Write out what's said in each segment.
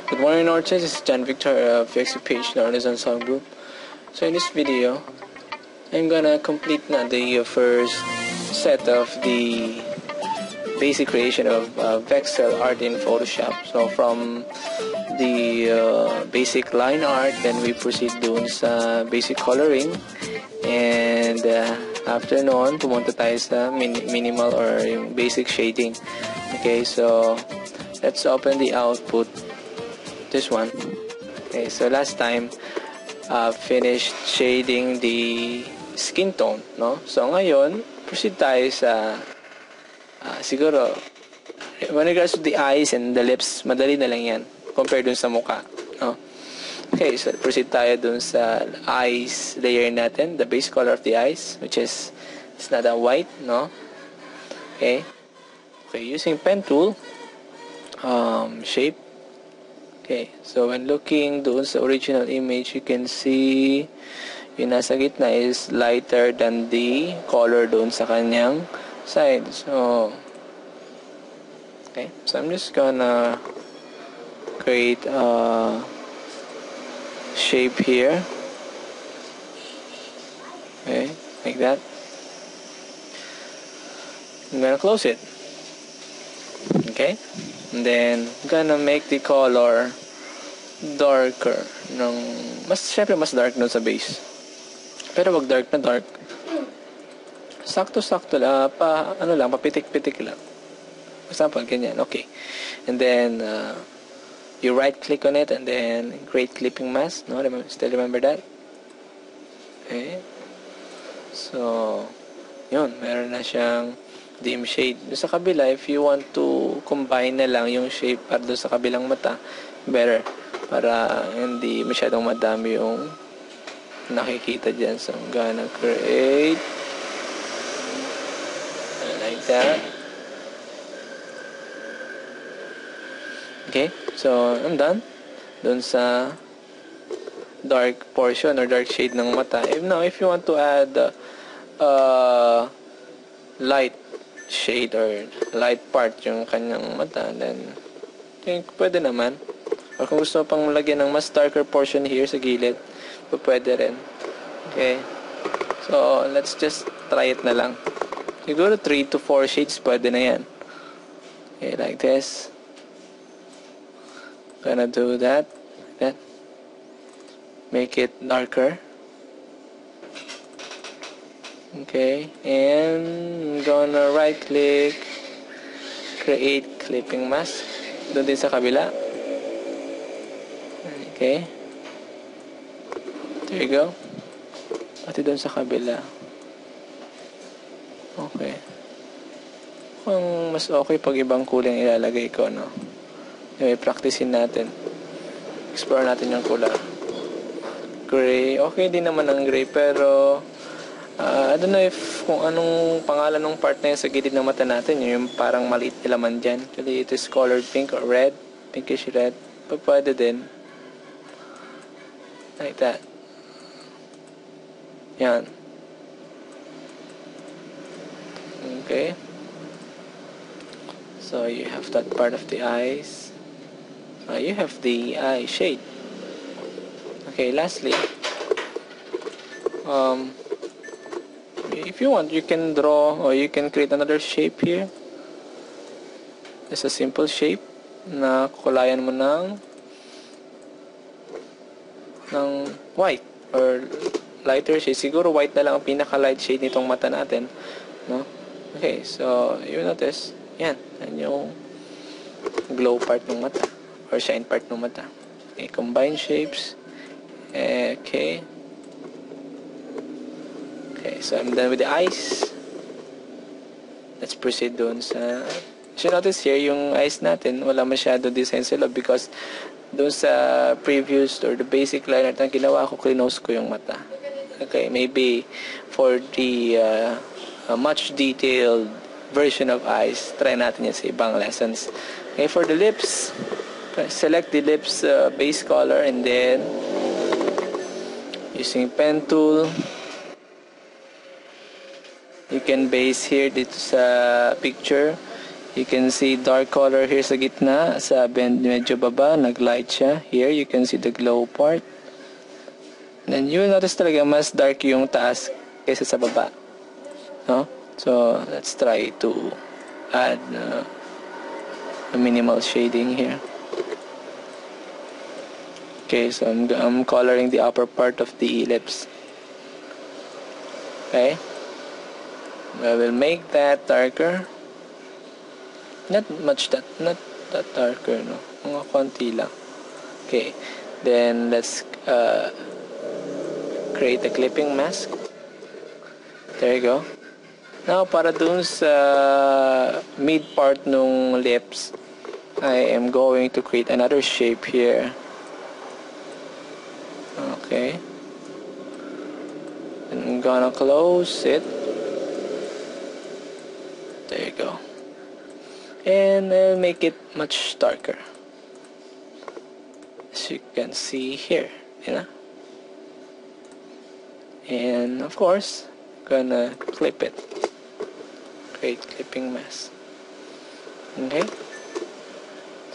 Good morning, Orchard. This is John Victor of VXC page known as Unsung Group. So in this video, I'm gonna complete the first set of the basic creation of Vexcel art in Photoshop. So from the basic line art, then we proceed dun sa basic coloring, and after noon, pumunta tayo sa minimal or yung basic shading. Okay, so let's open the output. This one. Okay, so last time finished shading the skin tone, no? So ngayon, proceed tayo sa siguro when regards to the eyes and the lips, madali na lang yan compared dun sa mukha, no? Okay, so proceed tayo dun sa eyes layer natin, the base color of the eyes, which is it's not a white, no? Okay, using pen tool, shape. Okay, so when looking doon sa original image, you can see yung nasa gitna is lighter than the color doon sa kanyang side. So, okay, so I'm just gonna create a shape here. Okay, like that. I'm gonna close it. Okay, and then I'm gonna make the color darker syempre mas dark nun sa base, pero wag dark na dark, sakto-sakto lang, papitik-pitik lang, for example, ganyan. Okay, and then you right click on it and then create clipping mask, no? Still remember that? Okay, so yun, meron na siyang dim shade. Doon sa kabila, if you want to combine na lang yung shape para doon sa kabilang mata, better, para hindi masyadong madami yung nakikita dyan. So I'm gonna create like that. Okay, so I'm done doon sa dark portion or dark shade ng mata. Now if you want to add light shade or light part yung kanyang mata, then pwede naman. Or kung gusto pang lagyan ng mas darker portion here sa gilid, pwede rin. Okay, so let's just try it na lang. Siguro 3 to 4 shades pwede na yan. Okay, like this. Gonna do that. Make it darker. Okay, and I'm gonna right click, create clipping mask doon din sa kabila. Okay, there you go, pati doon sa kabila. Okay, kung mas okay pag ibang kulay ilalagay ko, no? Anyway, practicein natin, explore natin yung kulay. Gray, okay din naman ang gray, pero I don't know if kung anong pangalan ng part na yun sa gilid ng mata natin, yung parang maliit na laman dyan. Actually, it is colored pink or red, pinkish red. Pwede din. Like that. Yan. Okay. So, you have that part of the eyes. You have the eye shade. Okay, lastly, if you want, you can draw or you can create another shape here. It's a simple shape na kukulayan mo ng white or lighter shade. Siguro white na lang ang pinaka-light shade nitong mata natin, no? Okay, so you notice, yan yung glow part ng mata or shine part ng mata. Okay, combine shapes. Okay, so I'm done with the eyes. Let's proceed doon sa... You notice here, yung eyes natin, wala masyado design sa loob because doon sa previous or the basic line art na ginawa ko, clinose ko yung mata. Okay, maybe for the much detailed version of eyes, try natin yan sa ibang lessons. Okay, for the lips, select the lips base color and then using pen tool, you can base here dito sa picture You can see dark color here sa gitna. Sa bend medyo baba, nag-light siya. Here, you can see the glow part. Then, you will notice talaga mas dark yung taas kaysa sa baba. No? So, let's try to add a minimal shading here. Okay, so I'm coloring the upper part of the ellipse. Okay. I will make that darker. Not that darker, no? Mga konti lang. Okay. Then, let's create a clipping mask. There you go. Now, para dun sa mid part nung lips, I am going to create another shape here. Okay. And I'm gonna close it. There you go. And I'll make it much darker. As you can see here, you know. And of course, gonna clip it. Create clipping mask. Okay.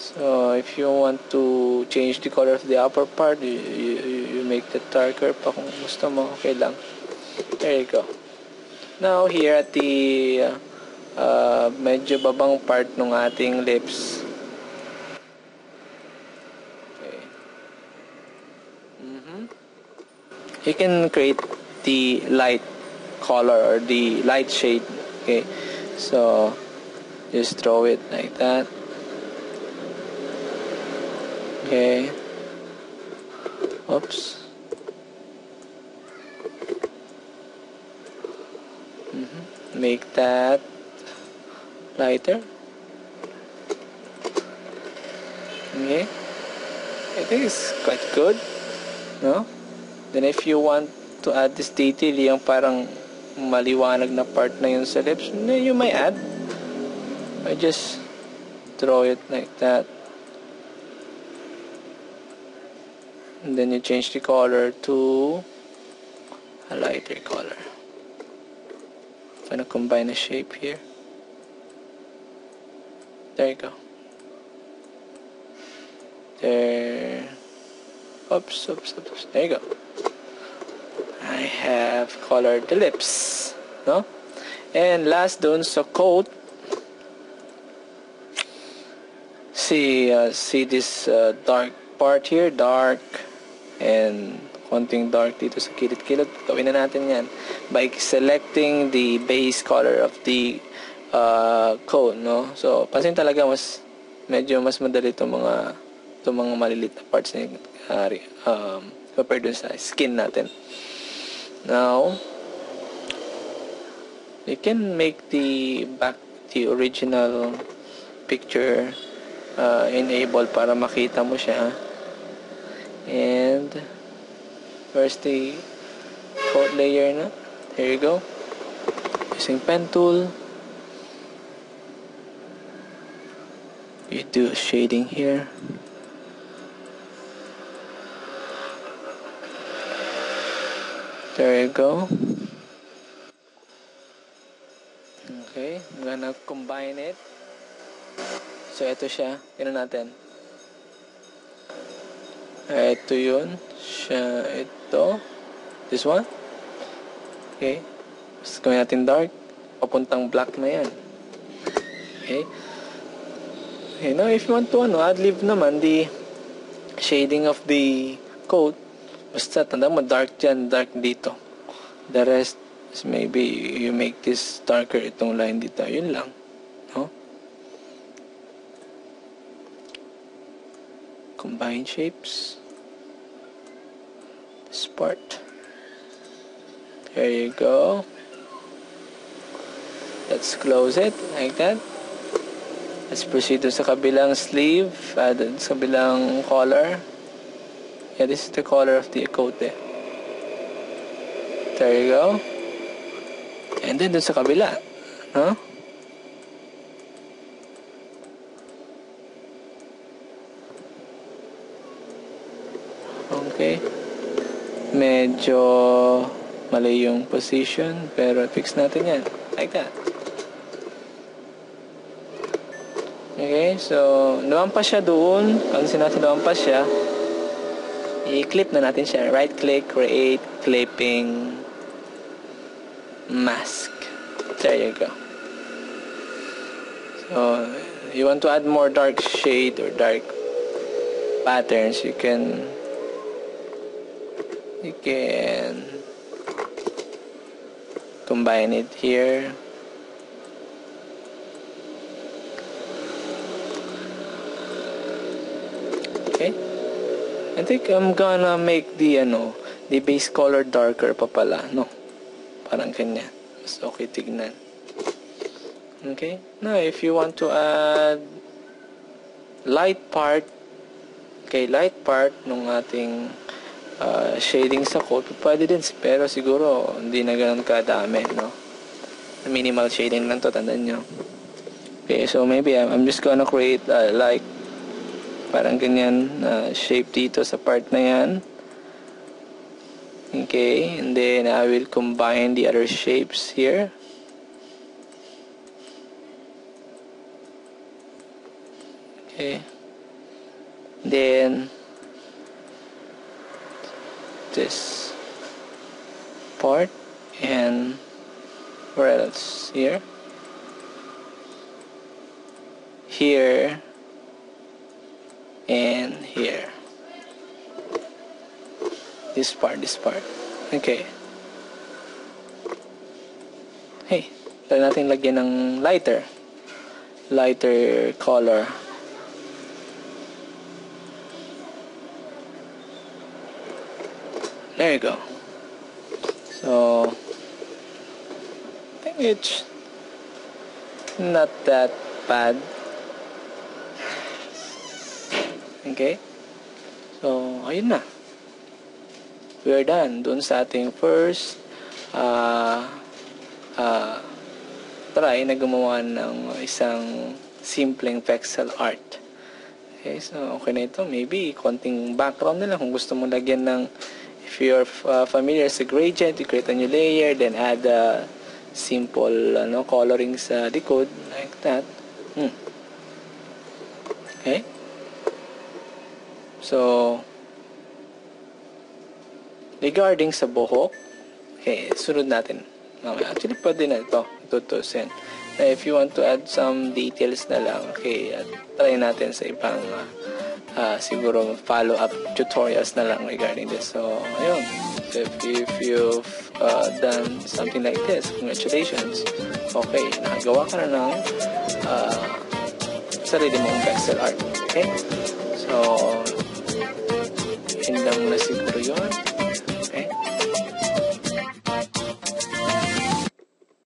So if you want to change the color of the upper part, you make it darker pa kung gusto mo. Okay lang. There you go. Now here at the medyo babang part ng ating lips. Okay. You can create the light color or the light shade. Okay. So just throw it like that. Okay. Oops. Make that lighter. Okay. I think it's quite good. No? Then if you want to add this detail, yung parang maliwanag na part na yun sa lips, you may add. I just draw it like that. And then you change the color to a lighter color. I'm gonna combine a shape here. There you go. There. Oops. There you go. I have colored the lips. No? And last dun sa coat. See this dark part here, dark, and konting dark dito sa kilid-kilid. Gawin na natin yan by selecting the base color of the coat, no? So, pansin talaga medyo mas madali itong mga malilit na parts na compared dun sa skin natin. Now, you can make the original picture enable para makita mo siya. And where's the coat layer na? Here you go. Using pen tool, you do shading here. There you go. Okay, I'm gonna combine it. So ito siya, tingnan natin. Ito yun siya, ito this one. Okay, basta gawin natin dark, papuntang black na yan. Okay, now if you want to add-lib naman the shading of the coat, basta tanda mo dark dyan, dark dito. The rest is maybe you make this darker, itong line dito, yun lang, no? Combine shapes, this part. There you go. Let's close it like that. Let's proceed to sa kabilang sleeve, sa kabilang color. Yeah, this is the color of the coat there. There you go. And then dun sa kabila, no? Okay. Medyo mali yung position, pero fix natin yan. Like that. Okay, so lumampas siya doon. Pag natin lumampas siya, i-clip na natin siya. Right click, create clipping mask. There you go. So you want to add more dark shade or dark patterns, you can combine it here. Okay, I think I'm gonna make the base color darker pa pala, no? Parang ganyan. Mas okay tignan. Okay, now if you want to add light part nung ating shading sa coat, pwede din, pero siguro hindi na ganun kadami, no? Minimal shading lang to, tandaan nyo. Okay, so maybe I'm just gonna create like parang ganyan shape dito sa part na yan. Okay, and then I will combine the other shapes here. Okay, then this part, and where else? Here and here. This part. Okay. Hey, try natin lagyan ng lighter color. There you go. So I think it's not that bad. Okay, so ayun na, we're done dun sa ating first try na gumawa ng isang simpleng pixel art. Okay, so okay na ito. Maybe konting background na lang kung gusto mo lagyan ng, if you're familiar sa gradient, you create a new layer, then add a simple coloring sa likod like that. Okay, so regarding sa buhok, okay, sunod natin. Actually, pwede na ito tutusin. If you want to add some details na lang, okay, try natin sa ibang siguro follow-up tutorials na lang regarding this. So, ayun. If you've done something like this, congratulations. Okay, nakagawa ka na ng sarili mong pixel art. Okay? So,